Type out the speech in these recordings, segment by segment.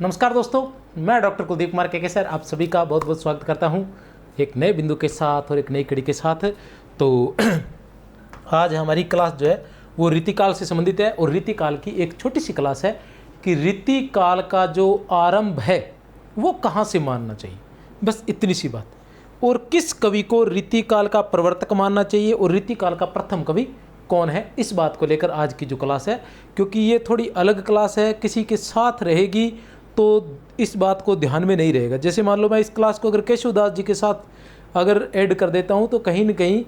नमस्कार दोस्तों, मैं डॉक्टर कुलदीप कुमार के सर आप सभी का बहुत बहुत स्वागत करता हूं एक नए बिंदु के साथ और एक नई कड़ी के साथ। तो आज हमारी क्लास जो है वो रीतिकाल से संबंधित है और रीतिकाल की एक छोटी सी क्लास है कि रीतिकाल का जो आरंभ है वो कहाँ से मानना चाहिए, बस इतनी सी बात। और किस कवि को रीतिकाल का प्रवर्तक मानना चाहिए और रीतिकाल का प्रथम कवि कौन है, इस बात को लेकर आज की जो क्लास है, क्योंकि ये थोड़ी अलग क्लास है, किसी के साथ रहेगी तो इस बात को ध्यान में नहीं रहेगा। जैसे मान लो मैं इस क्लास को अगर केशवदास जी के साथ अगर ऐड कर देता हूँ तो कहीं ना कहीं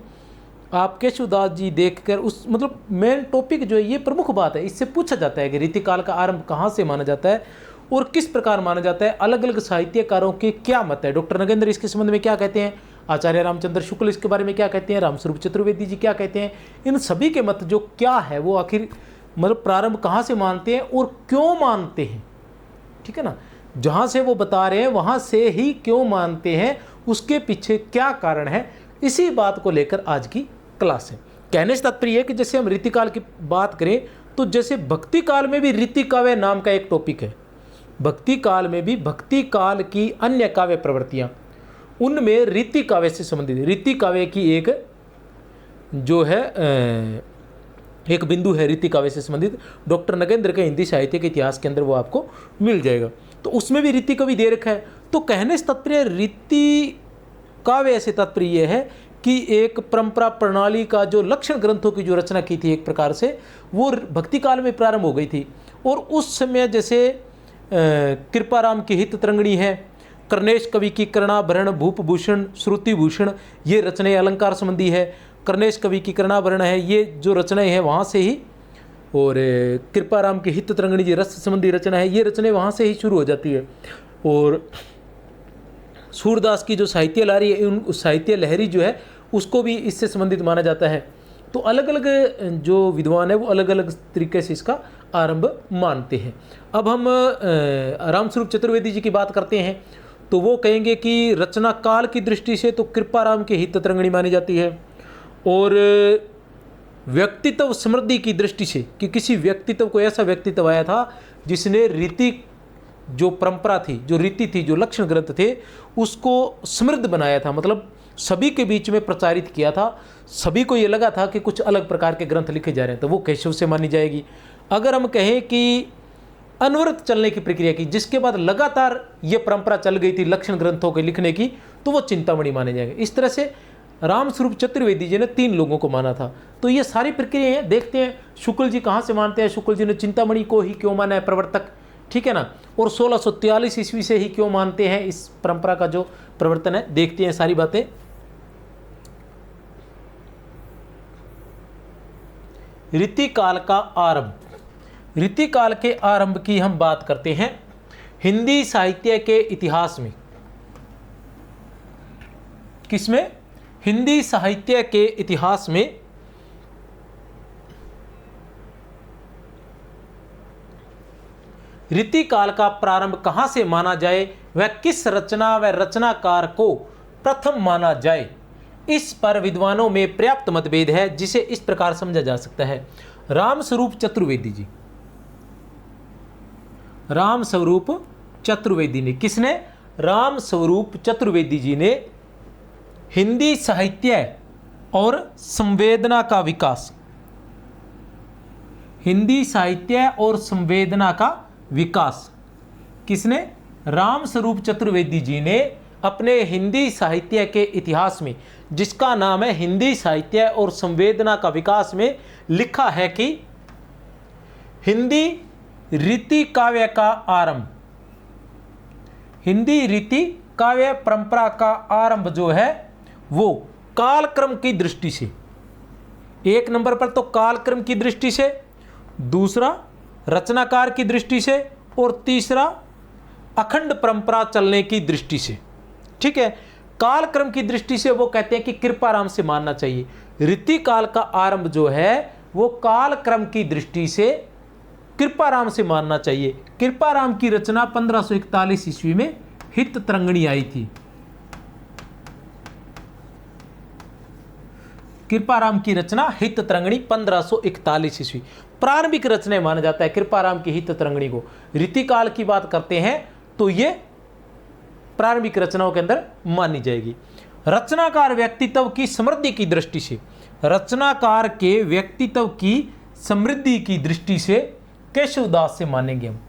आप केशवदास जी देखकर उस मतलब मेन टॉपिक जो है ये प्रमुख बात है, इससे पूछा जाता है कि रीतिकाल का आरंभ कहाँ से माना जाता है और किस प्रकार माना जाता है, अलग अलग साहित्यकारों के क्या मत है, डॉक्टर नगेंद्र इसके संबंध में क्या कहते हैं, आचार्य रामचंद्र शुक्ल इसके बारे में क्या कहते हैं, रामस्वरूप चतुर्वेदी जी क्या कहते हैं, इन सभी के मत जो क्या है वो आखिर मतलब प्रारंभ कहाँ से मानते हैं और क्यों मानते हैं, ठीक है ना। जहाँ से वो बता रहे हैं वहाँ से ही क्यों मानते हैं, उसके पीछे क्या कारण है, इसी बात को लेकर आज की क्लास है। कहने से तात्पर्य है कि जैसे हम रीतिकाल की बात करें तो जैसे भक्ति काल में भी रीति काव्य नाम का एक टॉपिक है, भक्ति काल में भी भक्ति काल की अन्य काव्य प्रवृत्तियाँ, उनमें रीति काव्य से संबंधित रीति काव्य की एक जो है एक बिंदु है रीति काव्य से संबंधित, डॉक्टर नगेंद्र के हिंदी साहित्य के इतिहास के अंदर वो आपको मिल जाएगा। तो उसमें भी रीति कवि दे रखा है। तो कहने से तात्पर्य रीति काव्य से तात्पर्य यह है कि एक परंपरा प्रणाली का जो लक्षण ग्रंथों की जो रचना की थी एक प्रकार से वो भक्ति काल में प्रारंभ हो गई थी। और उस समय जैसे कृपाराम की हित तरंगिणी है, कर्णेश कवि की कर्णाभरण भूपभूषण श्रुतिभूषण, ये रचनाएं अलंकार संबंधी है, कर्णेश कवि की कर्णाभरण है, ये जो रचनाएं हैं वहाँ से ही, और कृपाराम की हित तरंगिणी जी रस संबंधी रचना है, ये रचनाएं वहाँ से ही शुरू हो जाती है। और सूरदास की जो साहित्य लहरी है, उन साहित्य लहरी जो है उसको भी इससे संबंधित माना जाता है। तो अलग अलग जो विद्वान है वो अलग अलग तरीके से इसका आरंभ मानते हैं। अब हम रामस्वरूप चतुर्वेदी जी की बात करते हैं तो वो कहेंगे कि रचना काल की दृष्टि से तो कृपाराम की हित तरंगिणी मानी जाती है, और व्यक्तित्व समृद्धि की दृष्टि से कि किसी व्यक्तित्व को ऐसा व्यक्तित्व आया था जिसने रीति जो परंपरा थी, जो रीति थी, जो लक्षण ग्रंथ थे उसको समृद्ध बनाया था, मतलब सभी के बीच में प्रचारित किया था, सभी को ये लगा था कि कुछ अलग प्रकार के ग्रंथ लिखे जा रहे हैं, तो वो केशव से मानी जाएगी। अगर हम कहें कि अनवरत चलने की प्रक्रिया की, जिसके बाद लगातार ये परंपरा चल गई थी लक्षण ग्रंथों के लिखने की, तो वो चिंतामणि माने जाएंगे। इस तरह से रामस्वरूप चतुर्वेदी जी ने 3 लोगों को माना था। तो ये सारी प्रक्रिया है, देखते हैं शुक्ल जी कहाँ से मानते हैं, शुक्ल जी ने चिंतामणि को ही क्यों माना है प्रवर्तक, ठीक है ना, और 1643 ईस्वी से ही क्यों मानते हैं इस परंपरा का जो प्रवर्तन है, देखते हैं सारी बातें। रीतिकाल का आरंभ, रीतिकाल के आरंभ की हम बात करते हैं हिंदी साहित्य के इतिहास में। किसमें? हिंदी साहित्य के इतिहास में रीतिकाल का प्रारंभ कहां से माना जाए, वह किस रचना व रचनाकार को प्रथम माना जाए, इस पर विद्वानों में पर्याप्त मतभेद है, जिसे इस प्रकार समझा जा सकता है। रामस्वरूप चतुर्वेदी जी, रामस्वरूप चतुर्वेदी ने, किसने? रामस्वरूप चतुर्वेदी जी ने हिंदी साहित्य और संवेदना का विकास, हिंदी साहित्य और संवेदना का विकास, किसने? रामस्वरूप चतुर्वेदी जी ने अपने हिंदी साहित्य के इतिहास में, जिसका नाम है हिंदी साहित्य और संवेदना का विकास, में लिखा है कि हिंदी रीति काव्य का आरंभ, हिंदी रीति काव्य परंपरा का आरंभ जो है वो कालक्रम की दृष्टि से, एक नंबर पर तो कालक्रम की दृष्टि से, दूसरा रचनाकार की दृष्टि से, और तीसरा अखंड परंपरा चलने की दृष्टि से, ठीक है। कालक्रम की दृष्टि से वो कहते हैं कि कृपाराम से मानना चाहिए। रीतिकाल का आरंभ जो है वो कालक्रम की दृष्टि से कृपाराम से मानना चाहिए। कृपाराम की रचना 1541 ईस्वी में हित तरंगिणी आई थी। कृपाराम की रचना हित तरंगिणी 1541 ईस्वी। प्रारंभिक रचना माना जाता है कृपाराम की हित तरंगिणी को। रीतिकाल की बात करते हैं तो ये प्रारंभिक रचनाओं के अंदर मानी जाएगी। रचनाकार व्यक्तित्व की समृद्धि की दृष्टि से, रचनाकार के व्यक्तित्व की समृद्धि की दृष्टि से केशवदास से मानेंगे हम,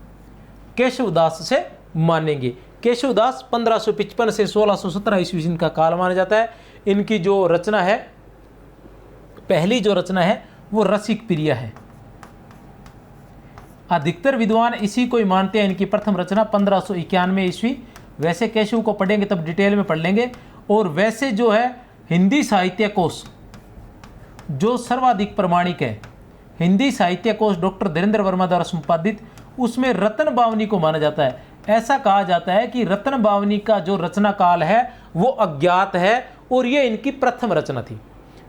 केशवदास से मानेंगे। केशवदास 1555 से 1617 ईस्वी इनका काल माना जाता है। इनकी जो रचना है, पहली जो रचना है वो रसिक प्रिया है। अधिकतर विद्वान इसी को ही मानते हैं। इनकी प्रथम रचना 1591 ईस्वी। वैसे केशव को पढ़ेंगे तब डिटेल में पढ़ लेंगे। और वैसे जो है हिंदी साहित्य कोश जो सर्वाधिक प्रमाणिक है, हिंदी साहित्य कोश डॉक्टर धीरेन्द्र वर्मा द्वारा संपादित, उसमें रतन बावनी को माना जाता है। ऐसा कहा जाता है कि रतन बावनी का जो रचना काल है वो अज्ञात है और ये इनकी प्रथम रचना थी।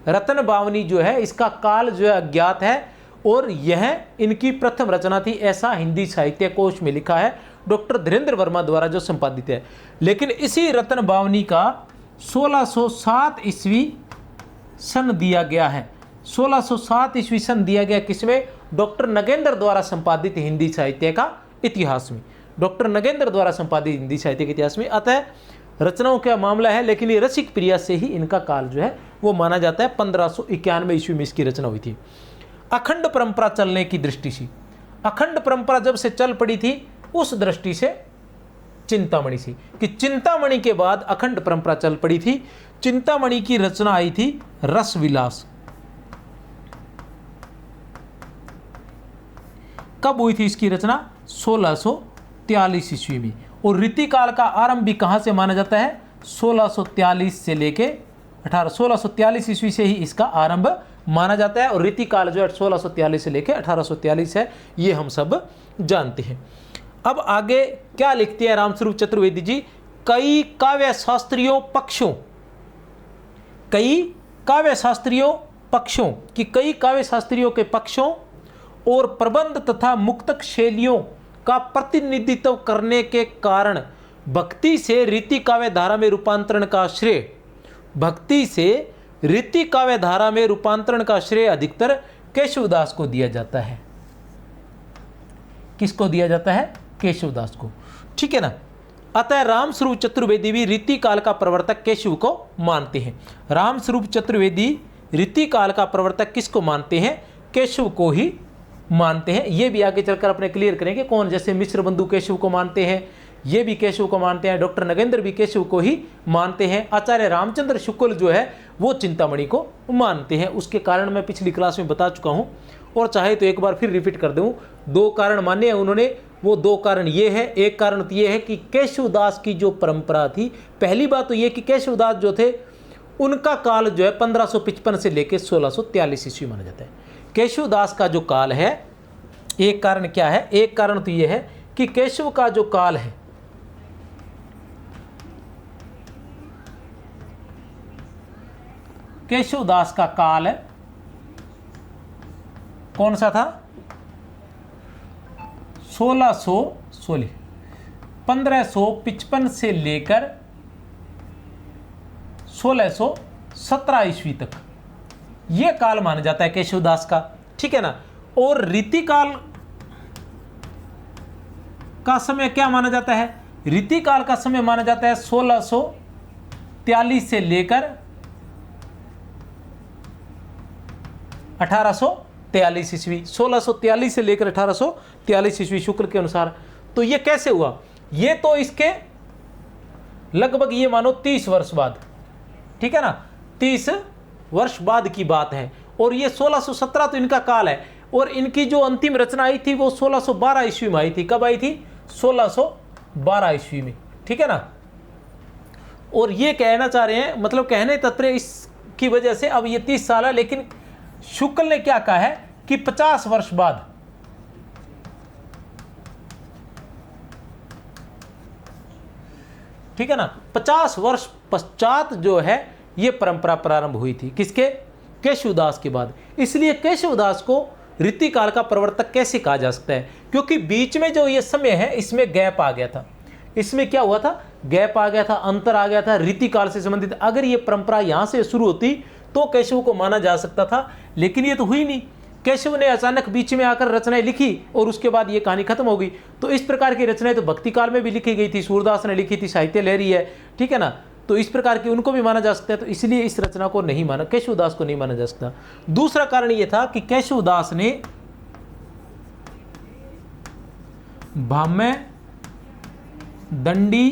रतन बावनी जो है इसका काल जो है अज्ञात है और यह इनकी प्रथम रचना थी, ऐसा हिंदी साहित्य कोश में लिखा है डॉक्टर धीरेन्द्र वर्मा द्वारा जो संपादित है। लेकिन इसी रतन बावनी का 1607 ईस्वी सन दिया गया है। 1607 ईस्वी सन दिया गया किसमें? डॉक्टर नगेंद्र द्वारा संपादित हिंदी साहित्य का इतिहास में, डॉक्टर नगेंद्र द्वारा संपादित हिंदी साहित्य के इतिहास में। अतः रचनाओं का मामला है, लेकिन ये रसिक प्रिया से ही इनका काल जो है वो माना जाता है। 1591 ईस्वी में इसकी रचना हुई थी। अखंड परंपरा चलने की दृष्टि से, अखंड परंपरा जब से चल पड़ी थी उस दृष्टि से चिंतामणि से, कि चिंतामणि के बाद अखंड परंपरा चल पड़ी थी। चिंतामणि की रचना आई थी रसविलास। कब हुई थी इसकी रचना? 1643 ईस्वी में। और रीतिकाल का आरंभ भी कहां से माना जाता है? 1643 से लेके 1643 ईस्वी से ही इसका आरंभ माना जाता है। और रीतिकाल जो है 1643 से लेके 1843 है, ये हम सब जानते हैं। अब आगे क्या लिखते हैं रामस्वरूप चतुर्वेदी जी? कई काव्य शास्त्रियों पक्षों, कई काव्य शास्त्रियों पक्षों कि कई काव्य शास्त्रियों के पक्षों और प्रबंध तथा मुक्तक शैलियों का प्रतिनिधित्व करने के कारण भक्ति से रीति काव्य धारा में रूपांतरण का श्रेय, भक्ति से रीति काव्य धारा में रूपांतरण का श्रेय अधिकतर केशवदास को दिया जाता है। किसको दिया जाता है? केशवदास को। ठीक है ना। अतः रामस्वरूप चतुर्वेदी भी रीति काल का प्रवर्तक केशव को मानते हैं। रामस्वरूप चतुर्वेदी रीति काल का प्रवर्तक किसको मानते हैं? केशव को ही मानते हैं। ये भी आगे चलकर अपने क्लियर करेंगे कौन। जैसे मिश्र बंधु केशव को मानते हैं, ये भी केशव को मानते हैं, डॉक्टर नगेंद्र भी केशव को ही मानते हैं, आचार्य रामचंद्र शुक्ल जो है वो चिंतामणि को मानते हैं। उसके कारण मैं पिछली क्लास में बता चुका हूँ और चाहे तो एक बार फिर रिपीट कर दूँ। दो कारण माने हैं उन्होंने, वो दो कारण ये है। एक कारण तो ये है कि केशवदास की जो परंपरा थी, पहली बात तो ये कि केशवदास जो थे उनका काल जो है 1555 से लेकर 1643 ईस्वी माना जाता है। केशवदास का जो काल है, एक कारण क्या है? एक कारण तो ये है कि केशव का जो काल है केशवदास का काल कौन सा था? 1555 से लेकर 1617 ईस्वी तक यह काल माना जाता है केशवदास का। ठीक है ना। और रीतिकाल का समय क्या माना जाता है? रीतिकाल का समय माना जाता है 1643 से लेकर 1843 ईस्वी। 1643 से लेकर 1843 ईस्वी शुक्ल के अनुसार। तो ये कैसे हुआ? ये तो इसके लगभग ये मानो 30 वर्ष बाद, ठीक है ना, 30 वर्ष बाद की बात है। और ये 1617 तो इनका काल है। और इनकी जो अंतिम रचना आई थी वो 1612 ईस्वी में आई थी। कब आई थी? 1612 ईस्वी में। ठीक है ना। और ये कहना चाह रहे हैं, मतलब कहने तत्रे इसकी वजह से अब ये 30 साल है, लेकिन शुक्ल ने क्या कहा है कि 50 वर्ष बाद, ठीक है ना, 50 वर्ष पश्चात जो है ये परंपरा प्रारंभ हुई थी। किसके? केशवदास के बाद। इसलिए केशवदास को रीतिकाल का प्रवर्तक कैसे कहा जा सकता है? क्योंकि बीच में जो ये समय है इसमें गैप आ गया था। इसमें क्या हुआ था? गैप आ गया था, अंतर आ गया था रीतिकाल से संबंधित। अगर ये परंपरा यहां से शुरू होती तो केशव को माना जा सकता था, लेकिन ये तो हुई नहीं। केशव ने अचानक बीच में आकर रचनाएं लिखी और उसके बाद ये कहानी खत्म हो गई। तो इस प्रकार की रचनाएं तो भक्ति काल में भी लिखी गई थी, सूरदास ने लिखी थी, साहित्य लहरी है, ठीक है ना, तो इस प्रकार की उनको भी माना जा सकता है। तो इसलिए इस रचना को नहीं माना, केशवदास को नहीं माना जा सकता। दूसरा कारण ये था कि केशवदास ने भाम्य, दंडी,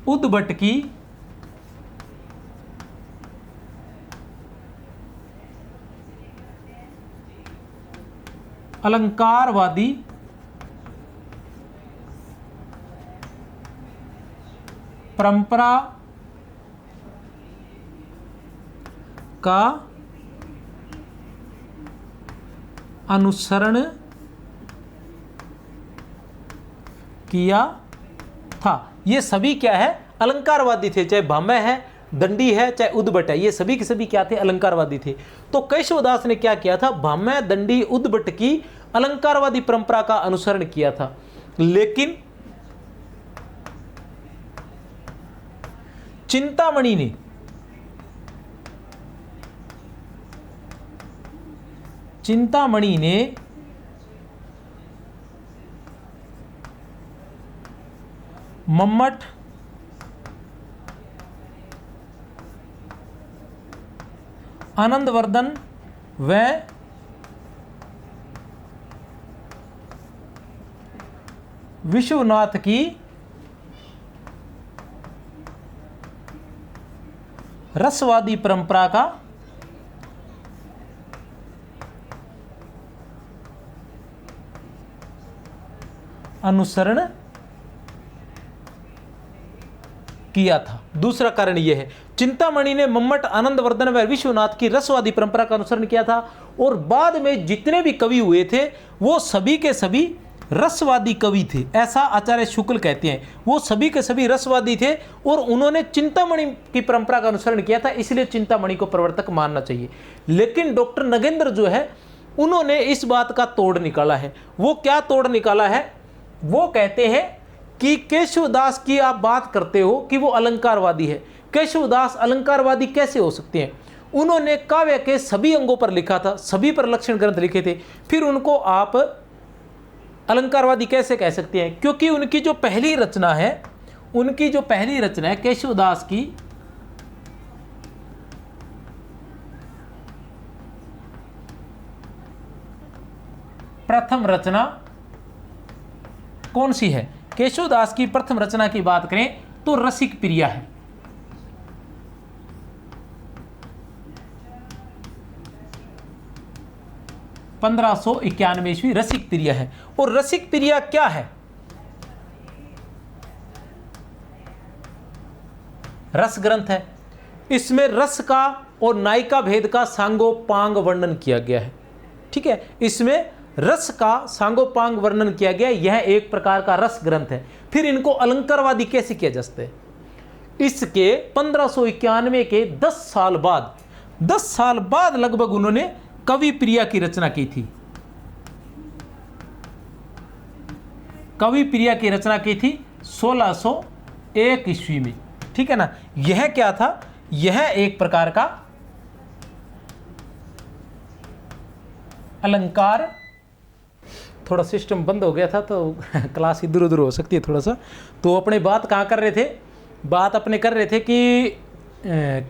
उद्भटकी, अलंकारवादी, परंपरा का अनुसरण किया था। ये सभी क्या है, अलंकारवादी थे। चाहे भाम्य है, दंडी है, चाहे उद्भट है, ये सभी के सभी क्या थे, अलंकारवादी थे। तो केशवदास ने क्या किया था, भाम्य, दंडी, उद्भट की अलंकारवादी परंपरा का अनुसरण किया था। लेकिन चिंतामणि ने मम्मट, आनंदवर्धन व विश्वनाथ की रसवादी परंपरा का अनुसरण किया था। दूसरा कारण यह है, चिंतामणि ने मम्मट, आनंदवर्धन व विश्वनाथ की रसवादी परंपरा का अनुसरण किया था। और बाद में जितने भी कवि हुए थे वो सभी के सभी रसवादी कवि थे, ऐसा आचार्य शुक्ल कहते हैं। वो सभी के सभी रसवादी थे और उन्होंने चिंतामणि की परंपरा का अनुसरण किया था, इसलिए चिंतामणि को प्रवर्तक मानना चाहिए। लेकिन डॉक्टर नगेंद्र जो है उन्होंने इस बात का तोड़ निकाला है। वो क्या तोड़ निकाला है, वो कहते हैं कि केशवदास की आप बात करते हो कि वो अलंकारवादी है, केशवदास अलंकारवादी कैसे हो सकते हैं। उन्होंने काव्य के सभी अंगों पर लिखा था, सभी पर लक्षण ग्रंथ लिखे थे, फिर उनको आप अलंकारवादी कैसे कह सकते हैं। क्योंकि उनकी जो पहली रचना है केशवदास की प्रथम रचना कौन सी है, केशवदास की प्रथम रचना की बात करें तो रसिक प्रिया है। ईस्वी रसिक प्रिया है। और रसिक प्रिया क्या है, रस ग्रंथ है। इसमें रस का और नायिका भेद का सांगोपांग वर्णन किया गया है, ठीक है। इसमें रस का सांगोपांग वर्णन किया गया, यह एक प्रकार का रस ग्रंथ है। फिर इनको अलंकारवादी कैसे किया जा सकता है। इसके 1591 के 10 साल बाद लगभग उन्होंने कवि प्रिया की रचना की थी। कवि प्रिया की रचना की थी 1601 ईस्वी में, ठीक है ना। यह क्या था, यह एक प्रकार का अलंकार, थोड़ा सिस्टम बंद हो गया था तो क्लास इधर उधर हो सकती है थोड़ा सा। तो अपने बात कहाँ कर रहे थे, बात अपने कर रहे थे कि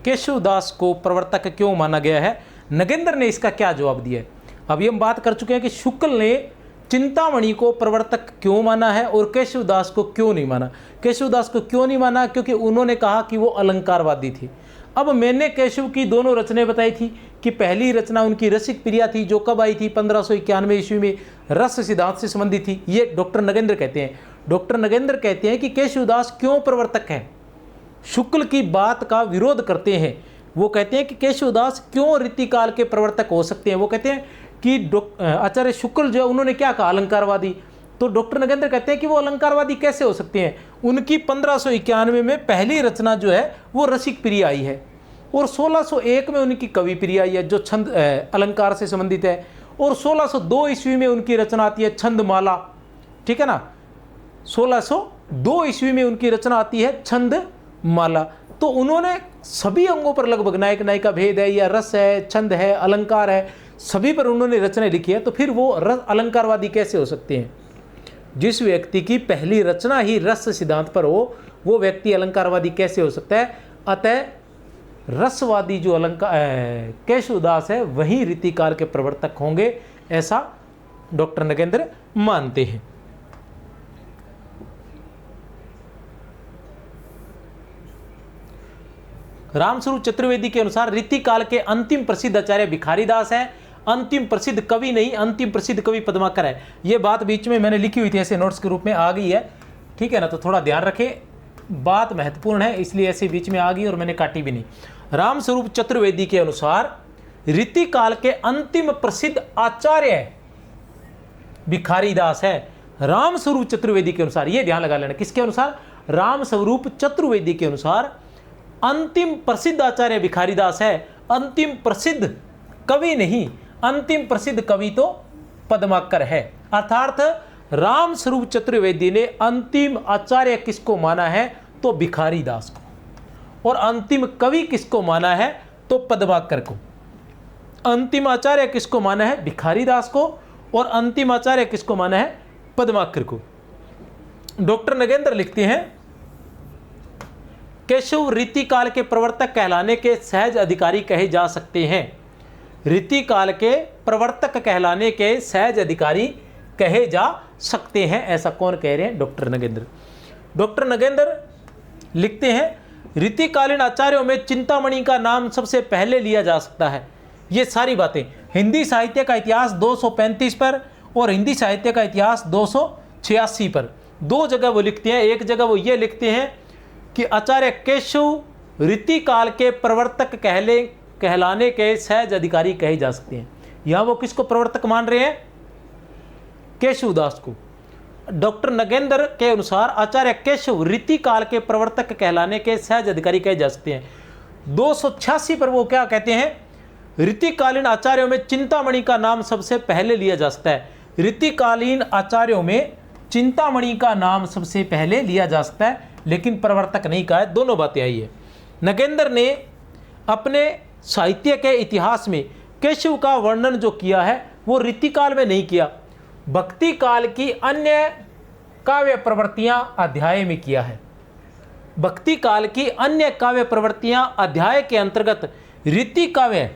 केशवदास को प्रवर्तक क्यों माना गया है, नगेंद्र ने इसका क्या जवाब दिया है। अभी हम बात कर चुके हैं कि शुक्ल ने चिंतामणि को प्रवर्तक क्यों माना है और केशवदास को क्यों नहीं माना। केशवदास को क्यों नहीं माना, क्योंकि उन्होंने कहा कि वो अलंकारवादी थे। अब मैंने केशव की दोनों रचनाएं बताई थी कि पहली रचना उनकी रसिक प्रिया थी, जो कब आई थी 1591 ईस्वी में, रस सिद्धांत से संबंधित थी। ये डॉक्टर नगेंद्र कहते हैं। डॉक्टर नगेंद्र कहते हैं कि केशवदास क्यों प्रवर्तक है, शुक्ल की बात का विरोध करते हैं। वो कहते हैं कि केशवदास क्यों रीतिकाल के प्रवर्तक हो सकते हैं। वो कहते हैं कि आचार्य शुक्ल जो उन्होंने क्या कहा, अलंकारवादी। तो डॉक्टर नगेंद्र कहते हैं कि वो अलंकारवादी कैसे हो सकते हैं। उनकी 1591 में पहली रचना जो है वो रसिक प्रिया आई है और 1601 में उनकी कवि प्रिया आई है जो छंद अलंकार से संबंधित है। और 1602 ईस्वी में उनकी रचना आती है छंदमाला, ठीक है ना। 1602 ईस्वी में उनकी रचना आती है छंदमाला। माला। तो उन्होंने सभी अंगों पर लगभग नायक नायिका भेद है या रस है, छंद है, अलंकार है, सभी पर उन्होंने रचनाएं लिखी है। तो फिर वो रस अलंकारवादी कैसे हो सकते हैं? जिस व्यक्ति की पहली रचना ही रस सिद्धांत पर हो वो व्यक्ति अलंकारवादी कैसे हो सकता है? अतः रसवादी जो अलंकार केशवदास है वही रीतिकाल के प्रवर्तक होंगे, ऐसा डॉक्टर नगेंद्र मानते हैं। रामस्वरूप चतुर्वेदी के अनुसार रीतिकाल के अंतिम प्रसिद्ध आचार्य भिखारीदास है। अंतिम प्रसिद्ध कवि नहीं, अंतिम प्रसिद्ध कवि पद्माकर है। ये बात बीच में मैंने लिखी हुई थी, ऐसे नोट्स के रूप में आ गई है, ठीक है ना, तो थोड़ा ध्यान रखें, बात महत्वपूर्ण है इसलिए ऐसे बीच में आ गई और मैंने काटी भी नहीं। रामस्वरूप चतुर्वेदी के अनुसार रीतिकाल के अंतिम प्रसिद्ध आचार्य भिखारीदास है। रामस्वरूप चतुर्वेदी के अनुसार, ये ध्यान लगा लेना, किसके अनुसार? रामस्वरूप चतुर्वेदी के अनुसार अंतिम प्रसिद्ध आचार्य भिखारीदास है। अंतिम प्रसिद्ध कवि नहीं, अंतिम प्रसिद्ध कवि तो पद्माकर है। अर्थात रामस्वरूप चतुर्वेदी ने अंतिम आचार्य किसको माना है? तो भिखारीदास को। और अंतिम कवि किसको माना है? तो पद्माकर को। अंतिम आचार्य किसको माना है? भिखारीदास को। और अंतिम आचार्य किसको माना है? पद्माकर को। डॉक्टर नगेंद्र लिखते हैं, केशव रीतिकाल के प्रवर्तक कहलाने के सहज अधिकारी कहे जा सकते हैं। रीतिकाल के प्रवर्तक कहलाने के सहज अधिकारी कहे जा सकते हैं, ऐसा कौन कह रहे हैं? डॉक्टर नगेंद्र। डॉक्टर नगेंद्र लिखते हैं, रीतिकालीन आचार्यों में चिंतामणि का नाम सबसे पहले लिया जा सकता है। ये सारी बातें हिंदी साहित्य का इतिहास 235 पर और हिंदी साहित्य का इतिहास 286 पर, दो जगह वो लिखते हैं। एक जगह वो ये लिखते हैं कि आचार्य केशव रीतिकाल के प्रवर्तक कहलाने के सहज अधिकारी कहे जा सकते हैं। यहां वो किसको प्रवर्तक मान रहे हैं? केशवदास को। डॉक्टर नगेंद्र के अनुसार आचार्य केशव रीतिकाल के प्रवर्तक कहलाने के सहज अधिकारी कहे जा सकते हैं। 286 पर वो क्या कहते हैं? रीतिकालीन आचार्यों में चिंतामणि का नाम सबसे पहले लिया जा सकता है। रीतिकालीन आचार्यों में चिंतामणि का नाम सबसे पहले लिया जा सकता है, लेकिन प्रवर्तक नहीं कहा है। दोनों बातें आई है। नगेंद्र ने अपने साहित्य के इतिहास में केशव का वर्णन जो किया है वो रीतिकाल में नहीं किया, भक्ति काल की अन्य काव्य प्रवृत्तियां अध्याय में किया है। भक्ति काल की अन्य काव्य प्रवृत्तियां अध्याय के अंतर्गत रीति काव्य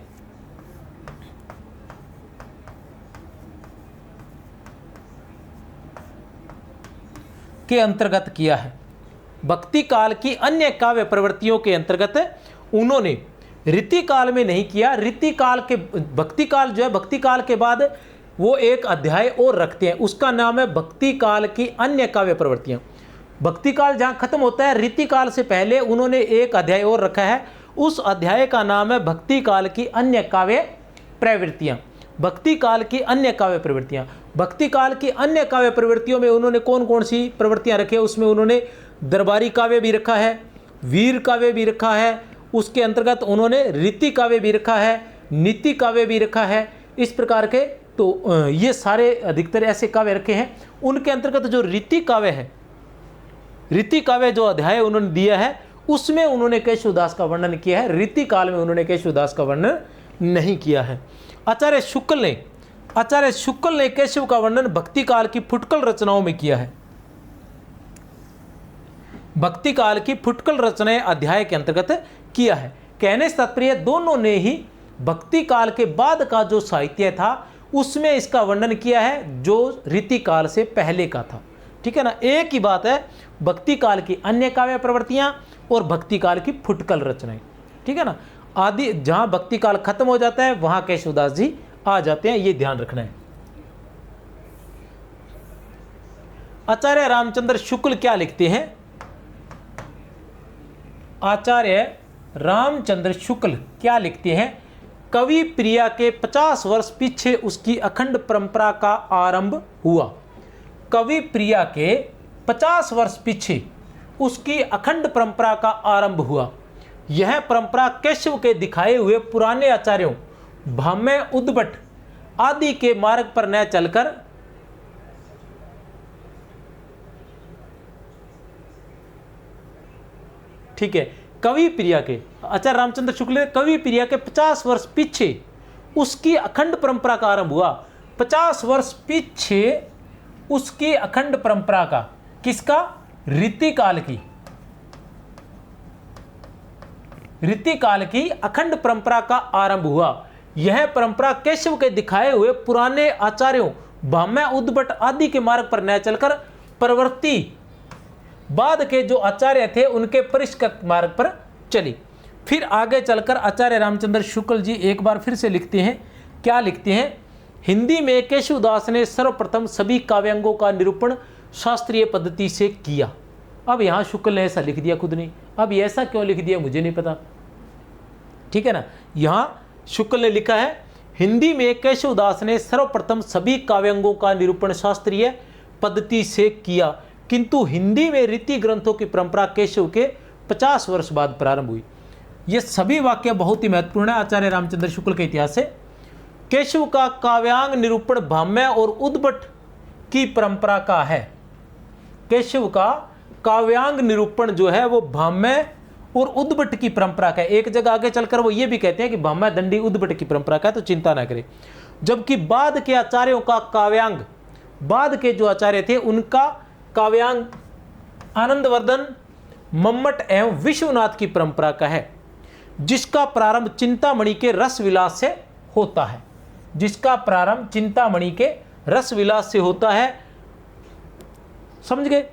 के अंतर्गत किया है। भक्ति काल की अन्य काव्य प्रवृत्तियों के अंतर्गत उन्होंने रीतिकाल में नहीं किया। रीतिकाल के भक्ति काल जो है, भक्ति काल के बाद वो एक अध्याय और रखते हैं, उसका नाम है भक्ति काल की अन्य काव्य प्रवृत्तियां। भक्ति काल जहां खत्म होता है, रीतिकाल से पहले उन्होंने एक अध्याय और रखा है, उस अध्याय का नाम है भक्ति काल की अन्य काव्य प्रवृत्तियां। भक्ति काल की अन्य काव्य प्रवृत्तियां, भक्ति काल की अन्य काव्य प्रवृत्तियों में उन्होंने कौन कौन सी प्रवृत्तियां रखी है? उसमें उन्होंने दरबारी काव्य भी रखा है, वीर काव्य भी रखा है, उसके अंतर्गत उन्होंने रीति काव्य भी रखा है, नीति काव्य भी रखा है। इस प्रकार के तो ये सारे अधिकतर ऐसे काव्य रखे हैं। उनके अंतर्गत जो रीति काव्य है, रीति काव्य जो अध्याय उन्होंने दिया है उसमें उन्होंने केशवदास का वर्णन किया है। रीति काल में उन्होंने केशवदास का वर्णन नहीं किया है। आचार्य शुक्ल ने केशव का वर्णन भक्ति काल की फुटकल रचनाओं में किया है। भक्ति काल की फुटकल रचनाएं अध्याय के अंतर्गत किया है। कहने से तात्पर्य दोनों ने ही भक्ति काल के बाद का जो साहित्य था उसमें इसका वर्णन किया है जो रीति काल से पहले का था। ठीक है ना, एक ही बात है, भक्ति काल की अन्य काव्य प्रवृत्तियां और भक्ति काल की फुटकल रचनाएं। ठीक है ना, आदि जहां भक्ति काल खत्म हो जाता है वहां केशवदास जी आ जाते हैं, ये ध्यान रखना है। आचार्य रामचंद्र शुक्ल क्या लिखते हैं? आचार्य रामचंद्र शुक्ल क्या लिखते हैं? कवि प्रिया के 50 वर्ष पीछे उसकी अखंड परंपरा का आरंभ हुआ। कवि प्रिया के 50 वर्ष पीछे उसकी अखंड परंपरा का आरंभ हुआ। यह परंपरा केशव के दिखाए हुए पुराने आचार्यों भाम्य, उद्भट आदि के मार्ग पर न चलकर ठीक है। कवि प्रिया के आचार्य रामचंद्र शुक्ल कवि प्रिया के 50 वर्ष पीछे उसकी अखंड परंपरा का आरंभ हुआ। 50 वर्ष पीछे उसकी अखंड परंपरा का, किसका? रीतिकाल की, रीतिकाल की अखंड परंपरा का आरंभ हुआ। यह परंपरा केशव के दिखाए हुए पुराने आचार्यों भाम्य, उद्भट आदि के मार्ग पर न चलकर प्रवृत्ति बाद के जो आचार्य थे उनके परिष्कृत मार्ग पर चली। फिर आगे चलकर आचार्य रामचंद्र शुक्ल जी एक बार फिर से लिखते हैं, क्या लिखते हैं? हिंदी में केशवदास ने सर्वप्रथम सभी काव्यांगों का निरूपण शास्त्रीय पद्धति से किया। अब यहाँ शुक्ल ने ऐसा लिख दिया खुद ने, अब ये ऐसा क्यों लिख दिया मुझे नहीं पता, ठीक है ना। यहाँ शुक्ल ने लिखा है हिंदी में केशवदास ने सर्वप्रथम सभी काव्यांगों का निरूपण शास्त्रीय पद्धति से किया, किंतु हिंदी में रीति ग्रंथों की परंपरा केशव के 50 वर्ष बाद प्रारंभ हुई। ये सभी वाक्य बहुत ही महत्वपूर्ण है आचार्य रामचंद्र शुक्ल के इतिहास से। केशव का काव्यांग निरूपण भाम्य और उद्भट की परंपरा का है। केशव का काव्यांग निरूपण जो है वो भाम्य और उद्भट की परंपरा का है। एक जगह आगे चलकर वो ये भी कहते हैं कि भाम्य, दंडी, उद्भट की परंपरा का है, तो चिंता ना करें। जबकि बाद के आचार्यों का काव्यांग, बाद के जो आचार्य थे उनका काव्यांग आनंदवर्धन, मम्मट एवं विश्वनाथ की परंपरा का है, जिसका प्रारंभ चिंतामणि के रस विलास से होता है, जिसका प्रारंभ चिंतामणि के रस विलास से होता है। समझ गए?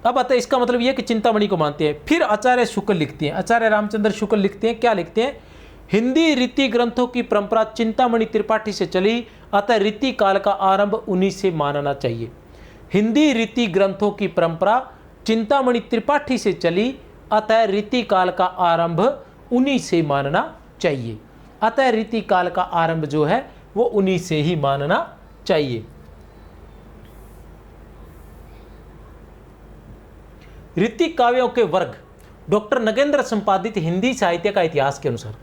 अब आता है इसका मतलब यह कि चिंतामणि को मानते हैं। फिर आचार्य शुक्ल लिखते हैं, आचार्य रामचंद्र शुक्ल लिखते हैं, क्या लिखते हैं? हिंदी रीति ग्रंथों की परंपरा चिंतामणि त्रिपाठी से चली, अतः रीति काल का आरंभ उन्हीं से मानना चाहिए। हिंदी रीति ग्रंथों की परंपरा चिंतामणि त्रिपाठी से चली, अतः रीति काल का आरंभ उन्हीं से मानना चाहिए। अतः रीति काल का आरंभ जो है वो उन्हीं से ही मानना चाहिए। रीति काव्यों के वर्ग डॉक्टर नगेंद्र संपादित हिंदी साहित्य का इतिहास के अनुसार,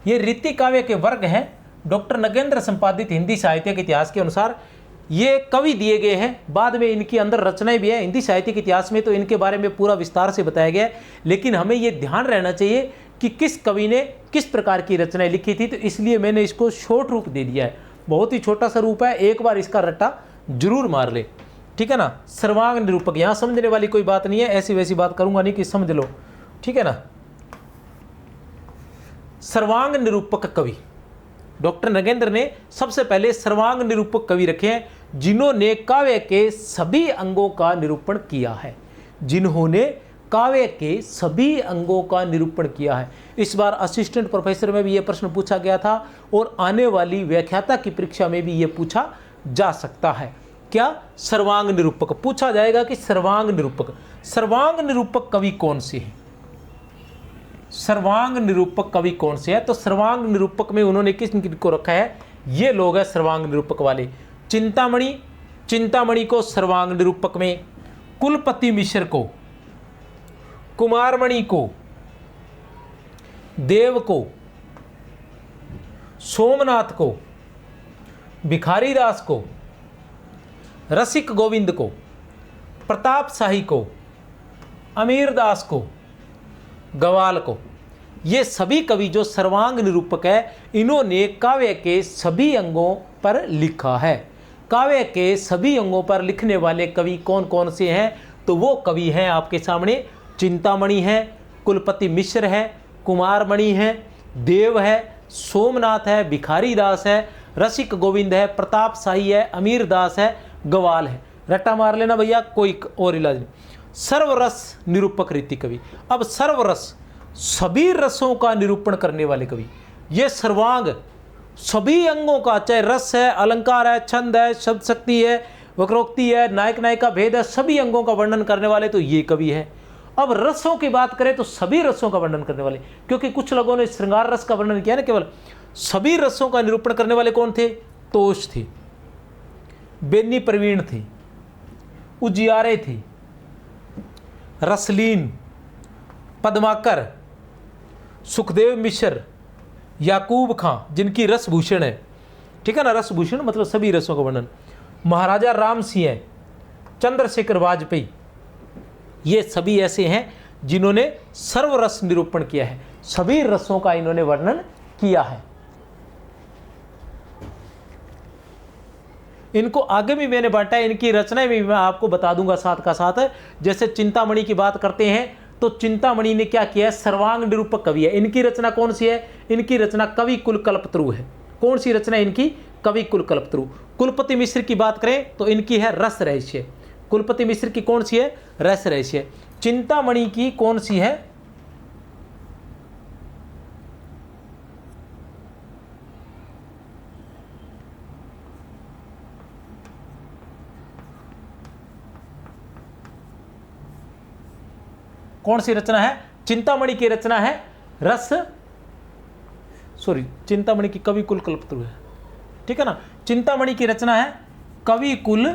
ये रीति काव्य के वर्ग हैं डॉक्टर नगेंद्र संपादित हिंदी साहित्य के इतिहास के अनुसार। ये कवि दिए गए हैं, बाद में इनकी अंदर रचनाएं भी है। हिंदी साहित्य के इतिहास में तो इनके बारे में पूरा विस्तार से बताया गया है, लेकिन हमें ये ध्यान रहना चाहिए कि किस कवि ने किस प्रकार की रचनाएं लिखी थी, तो इसलिए मैंने इसको शॉर्ट रूप दे दिया है। बहुत ही छोटा सा रूप है, एक बार इसका रट्टा जरूर मार ले, ठीक है ना। सर्वांग निरूपक, यहाँ समझने वाली कोई बात नहीं है, ऐसी वैसी बात करूंगा नहीं कि समझ लो, ठीक है ना। सर्वांग निरूपक कवि डॉक्टर नगेंद्र ने सबसे पहले सर्वांग निरूपक कवि रखे हैं, जिन्होंने काव्य के सभी अंगों का निरूपण किया है, जिन्होंने काव्य के सभी अंगों का निरूपण किया है। इस बार असिस्टेंट प्रोफेसर में भी यह प्रश्न पूछा गया था और आने वाली व्याख्याता की परीक्षा में भी यह पूछा जा सकता है। क्या? सर्वांग निरूपक पूछा जाएगा कि सर्वांग निरूपक कवि कौन से हैं? सर्वांग निरूपक कवि कौन से है? तो सर्वांग निरूपक में उन्होंने किस को रखा है? ये लोग हैं सर्वांग निरूपक वाले। चिंतामणि को सर्वांग निरूपक में, कुलपति मिश्र को, कुमारमणि को, देव को, सोमनाथ को, भिखारी दास को, रसिक गोविंद को, प्रताप शाही को, अमीर दास को, गवाल को, ये सभी कवि जो सर्वांग निरूपक है, इन्होंने काव्य के सभी अंगों पर लिखा है। काव्य के सभी अंगों पर लिखने वाले कवि कौन कौन से हैं? तो वो कवि हैं आपके सामने, चिंतामणि है, कुलपति मिश्र है, कुमारमणि है, देव है, सोमनाथ है, भिखारी दास है, रसिक गोविंद है, प्रताप शाही है, अमीर दास है, गवाल है। रट्टा मार लेना भैया, कोई और इलाज नहीं। सर्वरस निरूपक रीति कवि। अब सर्वरस, सभी रसों का निरूपण करने वाले कवि, ये सर्वांग सभी अंगों का, चाहे रस है, अलंकार है, छंद है, शब्द शक्ति है, वक्रोक्ति है, नायक नायिका भेद है, सभी अंगों का वर्णन करने वाले तो ये कवि है। अब रसों की बात करें तो सभी रसों का वर्णन करने वाले, क्योंकि कुछ लोगों ने श्रृंगार रस का वर्णन किया ना केवल, सभी रसों का निरूपण करने वाले कौन थे? तोष थे, बेनी प्रवीण थे, उजियारे थे, रसलीन, पद्माकर, सुखदेव मिश्र, याकूब खां, जिनकी रसभूषण है, ठीक है ना। रसभूषण मतलब सभी रसों का वर्णन। महाराजा राम सिंह, चंद्रशेखर वाजपेयी, ये सभी ऐसे हैं जिन्होंने सर्वरस निरूपण किया है, सभी रसों का इन्होंने वर्णन किया है। इनको आगे भी मैंने बांटा है, इनकी रचनाएं भी मैं आपको बता दूंगा साथ का साथ। जैसे चिंतामणि की बात करते हैं तो चिंतामणि ने क्या किया है, सर्वांग निरूपक कवि है। इनकी रचना कौन सी है, इनकी रचना कवि कुल कल्पतरु है। कौन सी रचना इनकी, कवि कुल कल्पतरु। कुलपति मिश्र की बात करें तो इनकी है रस रहस्य। कुलपति मिश्र की कौन सी है, रस रहस्य। चिंतामणि की कौन सी है, कौन सी रचना है, चिंतामणि की रचना है चिंतामणि की कवि कुल कल्पतरु है, ठीक है ना। चिंतामणि की रचना है कवि कुल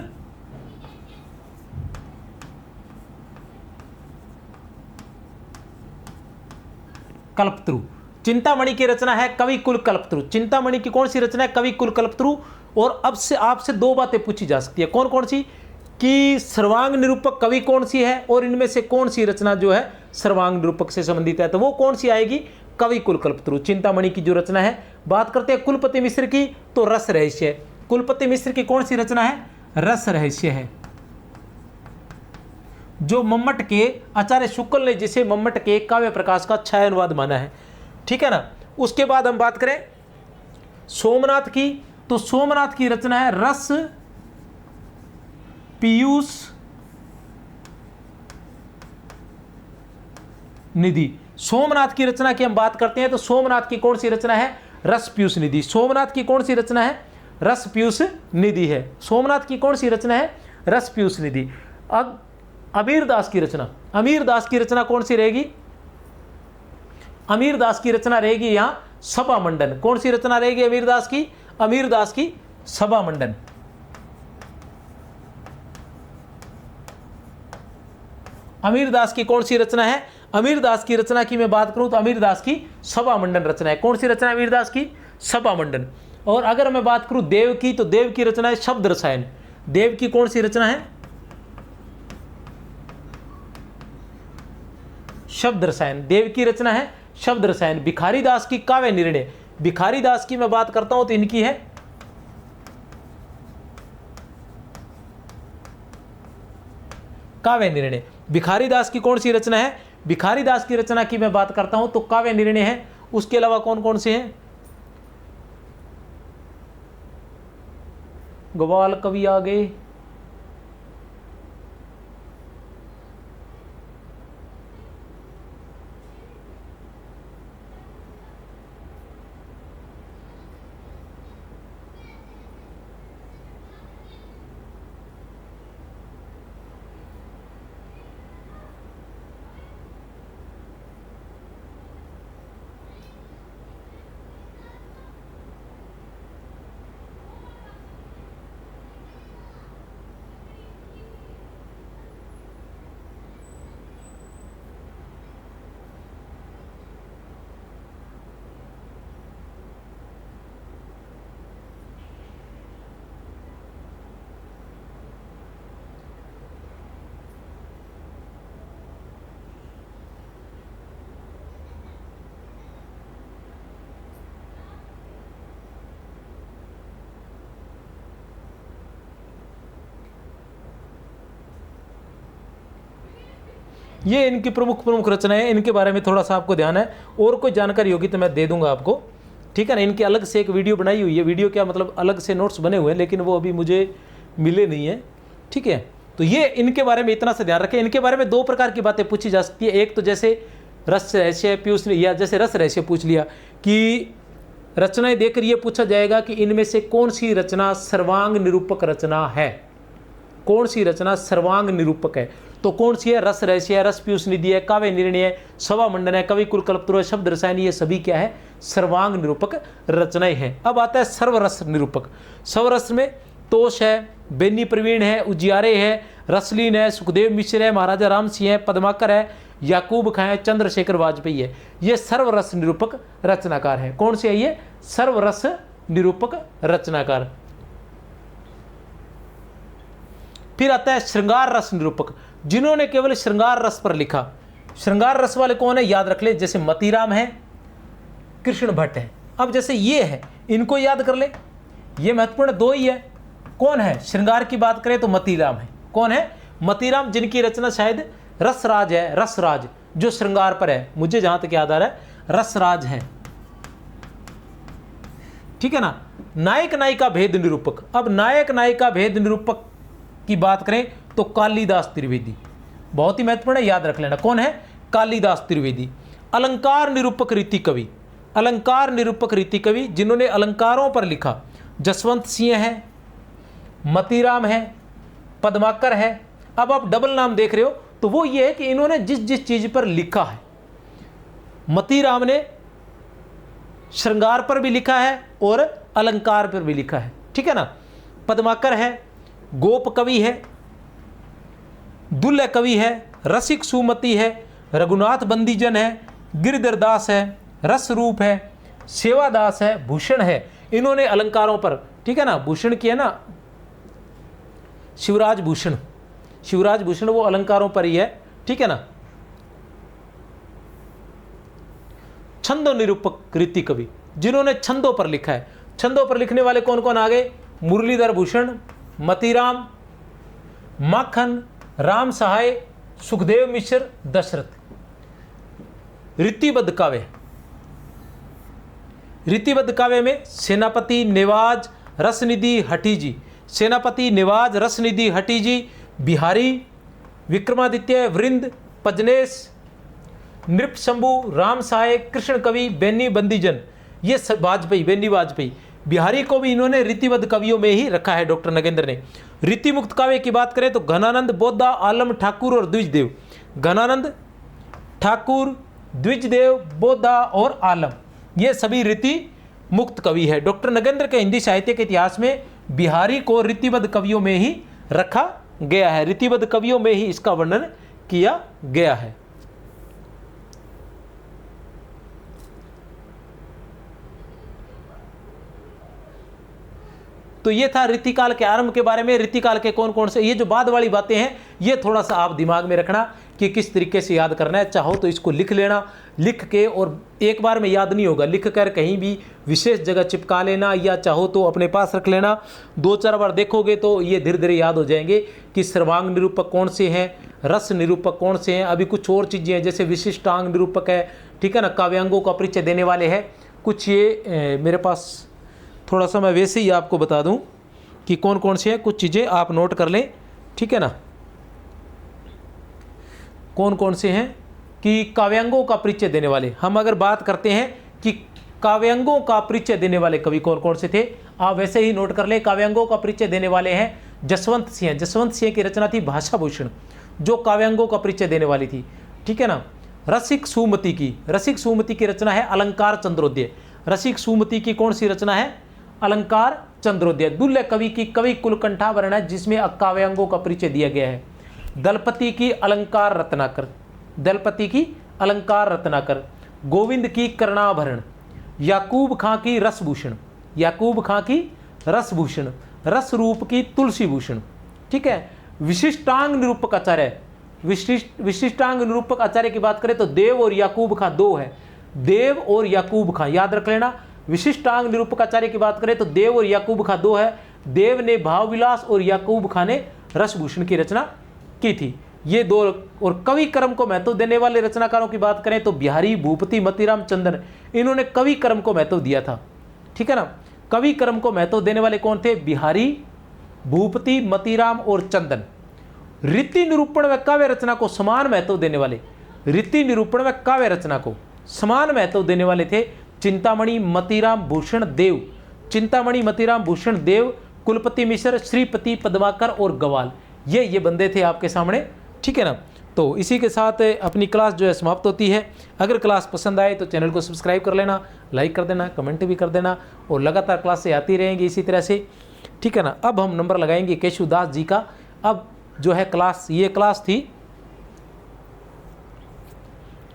कल्पतरु। चिंतामणि की रचना है कवि कुल कल्पतरु। चिंतामणि की कौन सी रचना है, कवि कुल कल्पतरु। और अब से आपसे दो बातें पूछी जा सकती है, कौन कौन सी, कि सर्वांग निरूपक कवि कौन सी है और इनमें से कौन सी रचना जो है सर्वांग निरूपक से संबंधित है, तो वो कौन सी आएगी, कवि कुल कल्पतरु। चिंतामणि की जो रचना है, बात करते हैं कुलपति मिश्र की तो रस रहस्य। कुलपति मिश्र की कौन सी रचना है, रस रहस्य है, जो मम्मट के आचार्य शुक्ल ने जिसे मम्मट के काव्य प्रकाश का छाया अनुवाद माना है, ठीक है ना। उसके बाद हम बात करें सोमनाथ की, तो सोमनाथ की रचना है रस पीयूष निधि। सोमनाथ की रचना की हम बात करते हैं तो सोमनाथ की कौन सी रचना है, रस पीयूष निधि। सोमनाथ की कौन सी रचना है, रस पीयूष निधि है। सोमनाथ की कौन सी रचना है, रस पीयूष निधि। अब अमीर दास की रचना, अमीर दास की रचना कौन सी रहेगी, अमीर दास की रचना रहेगी यहां सभा मंडन। कौन सी रचना रहेगी अमीर दास की, अमीर दास की सभा मंडन। अमीर दास की कौन सी रचना है, अमीर दास की रचना की मैं बात करूं तो अमीर दास की सभा मंडन रचना है। कौन सी रचना है अमीर दास की, सभा मंडन। और अगर मैं बात करूं देव की, तो देव की रचना है शब्द रसायन। देव की कौन सी रचना है, शब्द रसायन। देव की रचना है शब्द रसायन। भिखारी दास की काव्य निर्णय, भिखारी दास की मैं बात करता हूं तो इनकी है काव्य निर्णय। भिखारी दास की कौन सी रचना है, भिखारी दास की रचना की मैं बात करता हूं तो काव्य निर्णय है। उसके अलावा कौन कौन से हैं, ग्वाल कवि आ गए, ये इनकी प्रमुख प्रमुख रचनाएं हैं। इनके बारे में थोड़ा सा आपको ध्यान है, और कोई जानकारी होगी तो मैं दे दूंगा आपको, ठीक है ना। इनकी अलग से एक वीडियो बनाई हुई है, वीडियो क्या मतलब अलग से नोट्स बने हुए हैं, लेकिन वो अभी मुझे मिले नहीं है, ठीक है। तो ये इनके बारे में इतना सा ध्यान रखें। इनके बारे में दो प्रकार की बातें पूछी जा सकती है। एक तो जैसे रस रहस्य पीयूष, या जैसे रस रहस्य पूछ लिया कि रचनाएं देकर ये पूछा जाएगा कि इनमें से कौन सी रचना सर्वांग निरूपक रचना है, कौन सी रचना सर्वांग निरूपक है। तो कौन सी है, रस रहस्य है, रस पीयूष निधि है, काव्य निर्णय है, सभा मंडन है, कवि कुल कल्पतरु है, शब्द रसायन, ये सभी क्या है, सर्वांग निरूपक रचनाएं हैं। अब आता है सर्वरस निरूपक। सर्वरस में तोष है, बेनी प्रवीण है, उजियारे है, रसलीन है, सुखदेव मिश्र है, महाराजा राम सिंह है, पद्माकर है, याकूब खां है, चंद्रशेखर वाजपेयी है। ये सर्वरस निरूपक रचनाकार है। कौन से है ये, सर्वरस निरूपक रचनाकार। फिर आता है श्रृंगार रस निरूपक। जिन्होंने केवल श्रृंगार रस पर लिखा। श्रृंगार रस वाले कौन है, याद रख ले, जैसे मतीराम है, कृष्ण भट्ट है। अब जैसे ये है, इनको याद कर ले, ये महत्वपूर्ण दो ही है। कौन है, श्रृंगार की बात करें तो मतीराम है। कौन है, मतीराम, जिनकी रचना शायद रसराज है, रसराज जो श्रृंगार पर है, मुझे जहां तक याद आ रहा है रसराज है, ठीक है ना। नायक नायिका भेद निरूपक, अब नायक नायिका भेद निरूपक की बात करें तो कालिदास त्रिवेदी, बहुत ही महत्वपूर्ण है, याद रख लेना। कौन है, कालिदास त्रिवेदी। अलंकार निरूपक रीति कवि, अलंकार निरूपक रीति कवि जिन्होंने अलंकारों पर लिखा, जसवंत सिंह है, मतीराम है, पद्माकर है। अब आप डबल नाम देख रहे हो तो वो ये है कि इन्होंने जिस जिस चीज पर लिखा है, मतीराम ने श्रृंगार पर भी लिखा है और अलंकार पर भी लिखा है, ठीक है ना। पद्माकर है, गोप कवि है, दुल्ह कवि है, रसिक सुमति है, रघुनाथ बंदीजन है, गिरधर दास है, रसरूप है, सेवादास है, भूषण है। इन्होंने अलंकारों पर, ठीक है ना, भूषण की है ना, शिवराज भूषण, शिवराज भूषण वो अलंकारों पर ही है, ठीक है ना। छंदो निरूपक रीति कवि जिन्होंने छंदों पर लिखा है। छंदों पर लिखने वाले कौन कौन आ गए, मुरलीधर भूषण, मतीराम, माखन, राम सहाय, सुखदेव मिश्र, दशरथ। रीतिबद्ध काव्य, रीतिबद्ध काव्य में सेनापति, नेवाज, रसनिधि, हठीजी, सेनापति, नेवाज, रसनिधि, हठीजी, बिहारी, विक्रमादित्य, वृंद, पजनेश, नृपशंभु, राम सहाय, कृष्ण कवि, बेनी बंदीजन, ये सब वाजपेयी, बेनी वाजपेयी। बिहारी को भी इन्होंने रीतिबद्ध कवियों में ही रखा है डॉक्टर नगेंद्र ने। रीति मुक्त काव्य की बात करें तो घनानंद, बोद्दा, आलम, ठाकुर और द्विजदेव। घनानंद, ठाकुर, द्विजदेव, बोद्दा और आलम, ये सभी रीति मुक्त कवि है। डॉक्टर नगेंद्र के हिंदी साहित्य के इतिहास में बिहारी को रीतिबद्ध कवियों में ही रखा गया है, रीतिबद्ध कवियों में ही इसका वर्णन किया गया है। तो ये था रीतिकाल के आरंभ के बारे में। रीतिकाल के कौन कौन से, ये जो बाद वाली बातें हैं ये थोड़ा सा आप दिमाग में रखना कि किस तरीके से याद करना है। चाहो तो इसको लिख लेना, लिख के, और एक बार में याद नहीं होगा, लिख कर कहीं भी विशेष जगह चिपका लेना, या चाहो तो अपने पास रख लेना। 2-4 बार देखोगे तो ये धीरे धीरे याद हो जाएंगे कि सर्वांग निरूपक कौन से हैं, रस निरूपक कौन से हैं। अभी कुछ और चीज़ें हैं जैसे विशिष्टांग निरूपक है, ठीक है ना, काव्यांगों का परिचय देने वाले हैं कुछ। ये मेरे पास थोड़ा सा मैं वैसे ही आपको बता दूं कि कौन कौन से हैं, कुछ चीज़ें आप नोट कर लें, ठीक है ना। कौन कौन से हैं कि काव्यांगों का परिचय देने वाले, हम अगर बात करते हैं कि काव्यांगों का परिचय देने वाले कवि कौन कौन से थे, आप वैसे ही नोट कर लें। काव्यांगों का परिचय देने वाले हैं जसवंत सिंह। जसवंत सिंह की रचना थी भाषा भूषण, जो काव्यांगों का परिचय देने वाली थी, ठीक है ना। रसिक सुमति की, रसिक सुमति की रचना है अलंकार चंद्रोदय। रसिक सुमति की कौन सी रचना है, अलंकार चंद्रोदय। दुल्ह कवि की कवि कुलकंठाभरण है जिसमें काव्यांगों का परिचय दिया गया है। दलपति की अलंकार रत्नाकर, दलपति की अलंकार रत्नाकर। गोविंद की कर्णाभरण। याकूब खां की रसभूषण, याकूब खां की रसभूषण। रसरूप की तुलसी भूषण, ठीक है। विशिष्टांग निरूपक आचार्य, विशिष्टांग निरूपक आचार्य की बात करें तो देव और याकूब खां दो है, देव और याकूब खां, याद रख लेना। विशिष्टांग निरूपक आचार्य की बात करें तो देव और याकूब खां दो है, देव ने भाव विलास और याकूब खां ने रसभूषण की रचना की थी, ये दो। और कवि कर्म को महत्व देने वाले रचनाकारों की बात करें तो बिहारी, भूपति, मतीराम, चंदन, इन्होंने कवि कर्म को महत्व दिया था, ठीक है ना। कवि कर्म को महत्व देने वाले कौन थे, बिहारी, भूपति, मतीराम और चंदन। रीति निरूपण व काव्य रचना को समान महत्व देने वाले, रीति निरूपण व काव्य रचना को समान महत्व देने वाले थे चिंतामणि, मतीराम, भूषण, देव। चिंतामणि, मतीराम, भूषण, देव, कुलपति मिश्र, श्रीपति, पद्माकर और गवाल, ये बंदे थे आपके सामने, ठीक है ना। तो इसी के साथ अपनी क्लास जो है समाप्त होती है। अगर क्लास पसंद आए तो चैनल को सब्सक्राइब कर लेना, लाइक कर देना, कमेंट भी कर देना, और लगातार क्लासें आती रहेंगी इसी तरह से, ठीक है ना। अब हम नंबर लगाएंगे केशवदास जी का। अब जो है क्लास, ये क्लास थी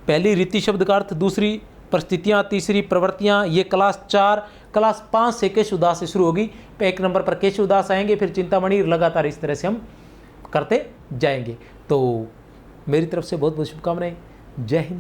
पहली रीति शब्द का अर्थ, दूसरी परिस्थितियाँ, तीसरी प्रवृत्तियाँ, ये क्लास 4। क्लास 5 से केशवदास से शुरू होगी। 1 नंबर पर केशवदास आएंगे, फिर चिंतामणि, लगातार इस तरह से हम करते जाएंगे। तो मेरी तरफ से बहुत बहुत शुभकामनाएं। जय हिंद।